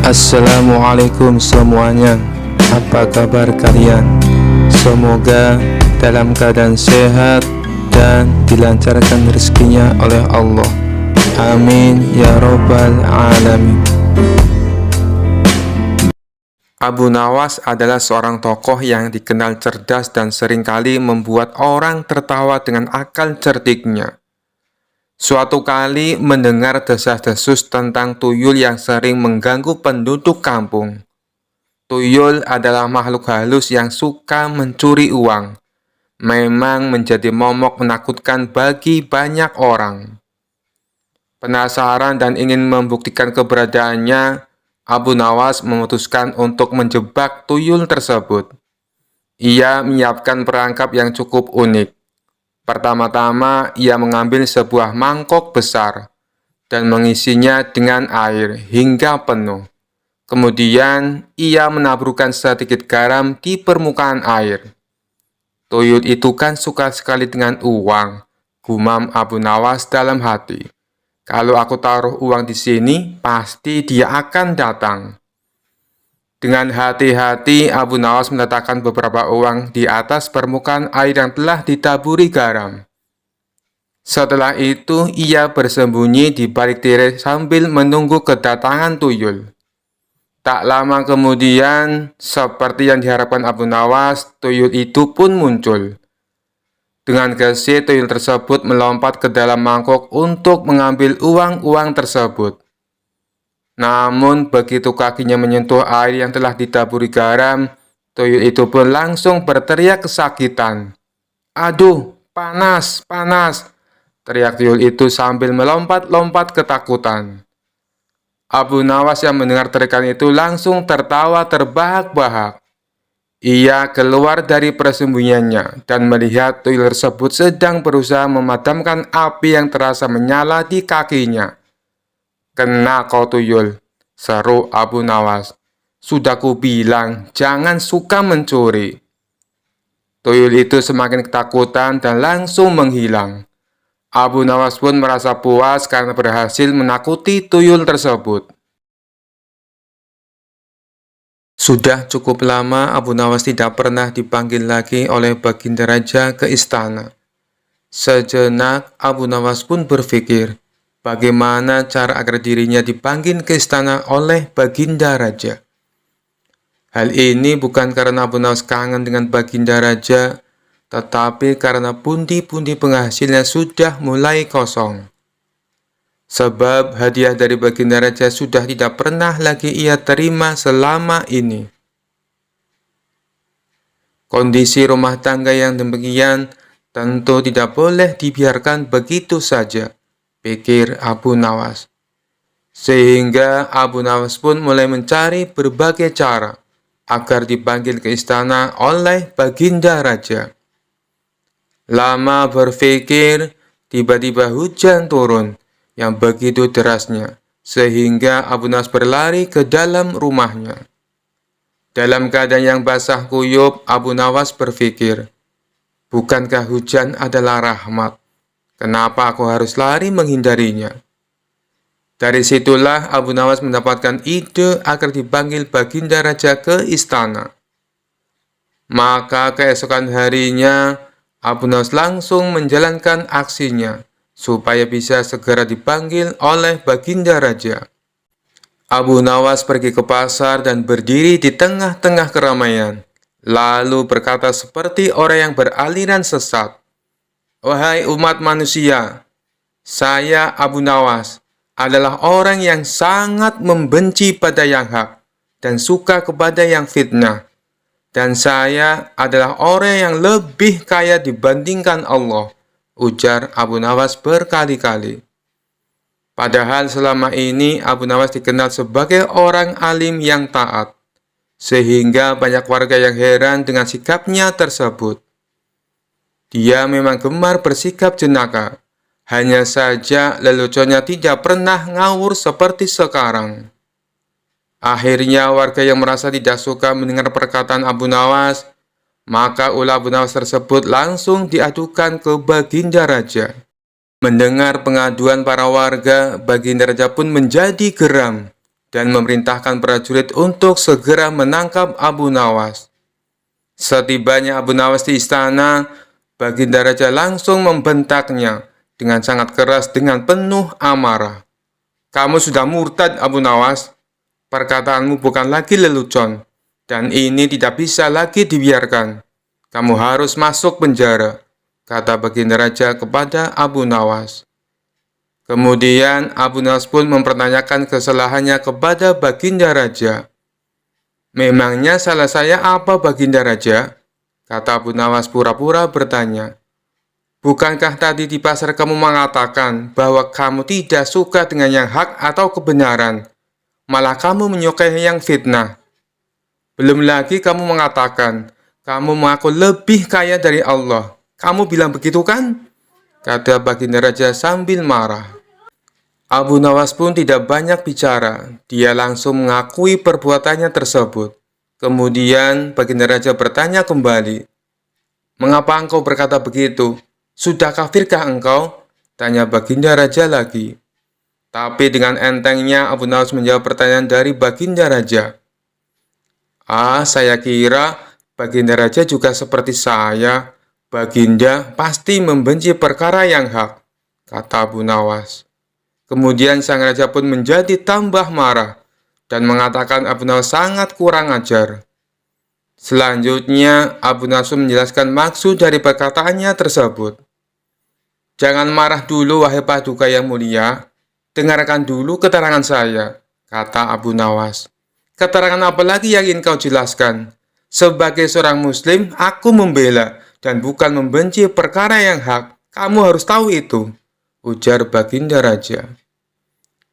Assalamualaikum semuanya. Apa kabar kalian? Semoga dalam keadaan sehat dan dilancarkan rezekinya oleh Allah. Amin ya robbal alamin. Abu Nawas adalah seorang tokoh yang dikenal cerdas dan seringkali membuat orang tertawa dengan akal cerdiknya. Suatu kali mendengar desas-desus tentang tuyul yang sering mengganggu penduduk kampung. Tuyul adalah makhluk halus yang suka mencuri uang. Memang menjadi momok menakutkan bagi banyak orang. Penasaran dan ingin membuktikan keberadaannya, Abu Nawas memutuskan untuk menjebak tuyul tersebut. Ia menyiapkan perangkap yang cukup unik. Pertama-tama, ia mengambil sebuah mangkok besar dan mengisinya dengan air hingga penuh. Kemudian, ia menaburkan sedikit garam di permukaan air. Tuyul itu kan suka sekali dengan uang, gumam Abu Nawas dalam hati. Kalau aku taruh uang di sini, pasti dia akan datang. Dengan hati-hati, Abu Nawas meletakkan beberapa uang di atas permukaan air yang telah ditaburi garam. Setelah itu, ia bersembunyi di balik tirai sambil menunggu kedatangan tuyul. Tak lama kemudian, seperti yang diharapkan Abu Nawas, tuyul itu pun muncul. Dengan gesit, tuyul tersebut melompat ke dalam mangkok untuk mengambil uang-uang tersebut. Namun, begitu kakinya menyentuh air yang telah ditaburi garam, tuyul itu pun langsung berteriak kesakitan. "Aduh, panas, panas!" teriak tuyul itu sambil melompat-lompat ketakutan. Abu Nawas yang mendengar teriakan itu langsung tertawa terbahak-bahak. Ia keluar dari persembunyiannya dan melihat tuyul tersebut sedang berusaha memadamkan api yang terasa menyala di kakinya. "Kena kau tuyul," seru Abu Nawas. "Sudah kubilang, jangan suka mencuri." Tuyul itu semakin ketakutan dan langsung menghilang. Abu Nawas pun merasa puas karena berhasil menakuti tuyul tersebut. Sudah cukup lama Abu Nawas tidak pernah dipanggil lagi oleh Baginda Raja ke istana. Sejenak Abu Nawas pun berpikir, bagaimana cara agar dirinya dipanggil ke istana oleh Baginda Raja. Hal ini bukan karena Abu Nawas kangen dengan Baginda Raja, tetapi karena pundi-pundi penghasilnya sudah mulai kosong. Sebab hadiah dari Baginda Raja sudah tidak pernah lagi ia terima selama ini. Kondisi rumah tangga yang demikian tentu tidak boleh dibiarkan begitu saja, pikir Abu Nawas. Sehingga Abu Nawas pun mulai mencari berbagai cara agar dipanggil ke istana oleh Baginda Raja. Lama berpikir, tiba-tiba hujan turun yang begitu derasnya, sehingga Abu Nawas berlari ke dalam rumahnya. Dalam keadaan yang basah kuyup, Abu Nawas berpikir, bukankah hujan adalah rahmat? Kenapa aku harus lari menghindarinya? Dari situlah Abu Nawas mendapatkan ide agar dipanggil Baginda Raja ke istana. Maka keesokan harinya, Abu Nawas langsung menjalankan aksinya supaya bisa segera dipanggil oleh Baginda Raja. Abu Nawas pergi ke pasar dan berdiri di tengah-tengah keramaian, lalu berkata seperti orang yang beraliran sesat, "Wahai umat manusia, saya Abu Nawas adalah orang yang sangat membenci pada yang hak dan suka kepada yang fitnah. Dan saya adalah orang yang lebih kaya dibandingkan Allah," ujar Abu Nawas berkali-kali. Padahal selama ini Abu Nawas dikenal sebagai orang alim yang taat, sehingga banyak warga yang heran dengan sikapnya tersebut. Dia memang gemar bersikap jenaka, hanya saja leluconnya tidak pernah ngawur seperti sekarang. Akhirnya warga yang merasa tidak suka mendengar perkataan Abu Nawas, maka ulah Abu Nawas tersebut langsung diadukan ke Baginda Raja. Mendengar pengaduan para warga, Baginda Raja pun menjadi geram dan memerintahkan prajurit untuk segera menangkap Abu Nawas. Setibanya Abu Nawas di istana, Baginda Raja langsung membentaknya dengan sangat keras dengan penuh amarah. "Kamu sudah murtad, Abu Nawas. Perkataanmu bukan lagi lelucon, dan ini tidak bisa lagi dibiarkan. Kamu harus masuk penjara," kata Baginda Raja kepada Abu Nawas. Kemudian Abu Nawas pun mempertanyakan kesalahannya kepada Baginda Raja. "Memangnya salah saya apa, Baginda Raja?" kata Abu Nawas pura-pura bertanya. "Bukankah tadi di pasar kamu mengatakan bahwa kamu tidak suka dengan yang hak atau kebenaran, malah kamu menyukai yang fitnah? Belum lagi kamu mengatakan kamu mengaku lebih kaya dari Allah. Kamu bilang begitu kan?" kata Baginda Raja sambil marah. Abu Nawas pun tidak banyak bicara. Dia langsung mengakui perbuatannya tersebut. Kemudian Baginda Raja bertanya kembali, "Mengapa engkau berkata begitu? Sudah kafirkah engkau?" tanya Baginda Raja lagi. Tapi dengan entengnya Abu Nawas menjawab pertanyaan dari Baginda Raja. Saya kira Baginda Raja juga seperti saya. Baginda pasti membenci perkara yang hak," kata Abu Nawas. Kemudian sang raja pun menjadi tambah marah dan mengatakan Abu Nawas sangat kurang ajar. Selanjutnya, Abu Nawas menjelaskan maksud dari perkataannya tersebut. "Jangan marah dulu, wahai Paduka yang mulia. Dengarkan dulu keterangan saya," kata Abu Nawas. "Keterangan apa lagi yang ingin kau jelaskan? Sebagai seorang muslim, aku membela dan bukan membenci perkara yang hak. Kamu harus tahu itu," ujar Baginda Raja.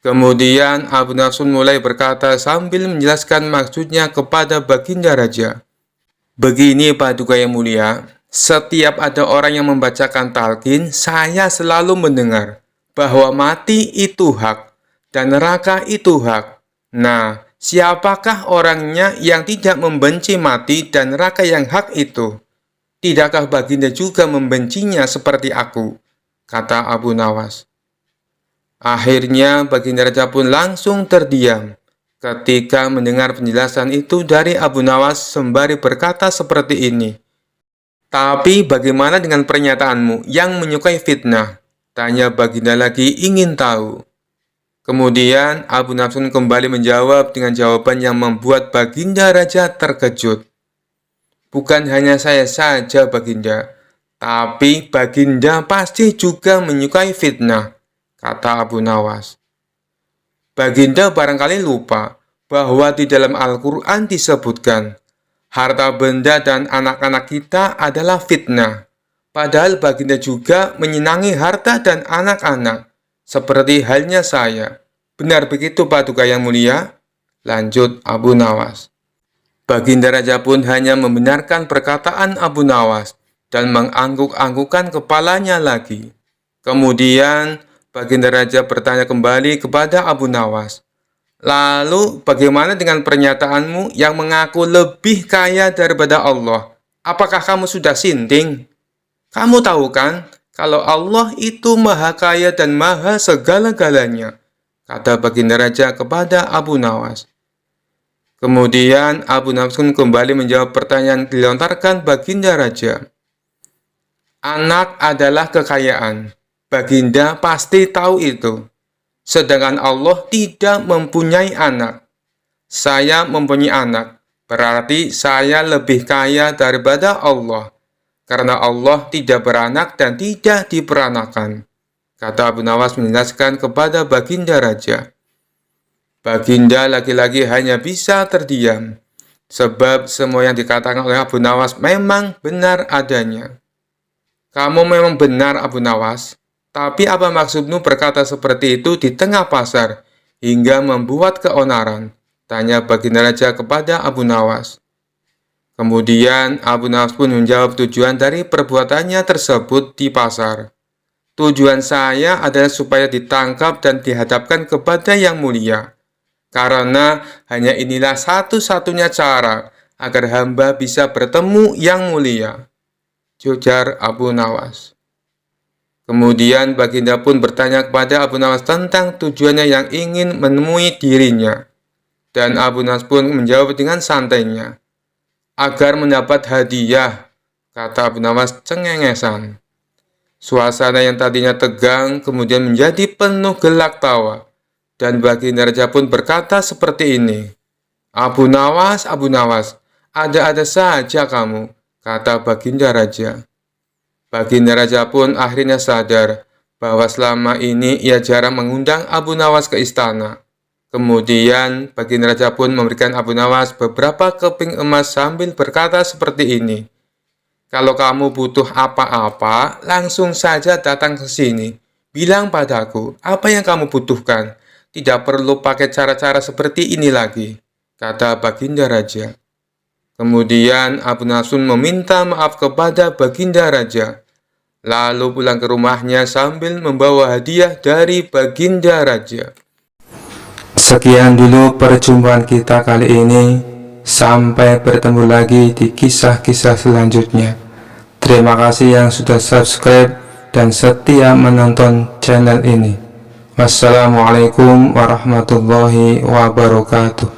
Kemudian Abu Nawas mulai berkata sambil menjelaskan maksudnya kepada Baginda Raja. "Begini, Paduka yang mulia, setiap ada orang yang membacakan talqin, saya selalu mendengar bahwa mati itu hak dan neraka itu hak. Nah, siapakah orangnya yang tidak membenci mati dan neraka yang hak itu? Tidakkah Baginda juga membencinya seperti aku?" kata Abu Nawas. Akhirnya Baginda Raja pun langsung terdiam ketika mendengar penjelasan itu dari Abu Nawas sembari berkata seperti ini. "Tapi bagaimana dengan pernyataanmu yang menyukai fitnah?" tanya Baginda lagi ingin tahu. Kemudian Abu Nawas pun kembali menjawab dengan jawaban yang membuat Baginda Raja terkejut. "Bukan hanya saya saja, Baginda, tapi Baginda pasti juga menyukai fitnah," kata Abu Nawas. "Baginda barangkali lupa bahwa di dalam Al-Quran disebutkan, harta benda dan anak-anak kita adalah fitnah. Padahal Baginda juga menyenangi harta dan anak-anak, seperti halnya saya. Benar begitu, Paduka yang mulia?" lanjut Abu Nawas. Baginda Raja pun hanya membenarkan perkataan Abu Nawas dan mengangguk-anggukkan kepalanya lagi. Kemudian Baginda Raja bertanya kembali kepada Abu Nawas, "Lalu bagaimana dengan pernyataanmu yang mengaku lebih kaya daripada Allah? Apakah kamu sudah sinting? Kamu tahu kan kalau Allah itu maha kaya dan maha segala-galanya," kata Baginda Raja kepada Abu Nawas. Kemudian Abu Nawas pun kembali menjawab pertanyaan yang dilontarkan Baginda Raja. "Anak adalah kekayaan. Baginda pasti tahu itu. Sedangkan Allah tidak mempunyai anak. Saya mempunyai anak, berarti saya lebih kaya daripada Allah, karena Allah tidak beranak dan tidak diperanakan," kata Abu Nawas menjelaskan kepada Baginda Raja. Baginda lagi-lagi hanya bisa terdiam, sebab semua yang dikatakan oleh Abu Nawas memang benar adanya. "Kamu memang benar, Abu Nawas. Tapi apa maksudmu berkata seperti itu di tengah pasar hingga membuat keonaran?" tanya Baginda Raja kepada Abu Nawas. Kemudian Abu Nawas pun menjawab tujuan dari perbuatannya tersebut di pasar. "Tujuan saya adalah supaya ditangkap dan dihadapkan kepada Yang Mulia. Karena hanya inilah satu-satunya cara agar hamba bisa bertemu Yang Mulia," ujar Abu Nawas. Kemudian Baginda pun bertanya kepada Abu Nawas tentang tujuannya yang ingin menemui dirinya. Dan Abu Nawas pun menjawab dengan santainya, "Agar mendapat hadiah," kata Abu Nawas cengengesan. Suasana yang tadinya tegang kemudian menjadi penuh gelak tawa. Dan Baginda Raja pun berkata seperti ini, Abu Nawas, ada-ada saja kamu," kata Baginda Raja. Baginda Raja pun akhirnya sadar bahwa selama ini ia jarang mengundang Abu Nawas ke istana. Kemudian Baginda Raja pun memberikan Abu Nawas beberapa keping emas sambil berkata seperti ini, "Kalau kamu butuh apa-apa, langsung saja datang ke sini. Bilang padaku apa yang kamu butuhkan. Tidak perlu pakai cara-cara seperti ini lagi," kata Baginda Raja. Kemudian Abu Nawas meminta maaf kepada Baginda Raja, lalu pulang ke rumahnya sambil membawa hadiah dari Baginda Raja. Sekian dulu perjumpaan kita kali ini. Sampai bertemu lagi di kisah-kisah selanjutnya. Terima kasih yang sudah subscribe dan setia menonton channel ini. Wassalamualaikum warahmatullahi wabarakatuh.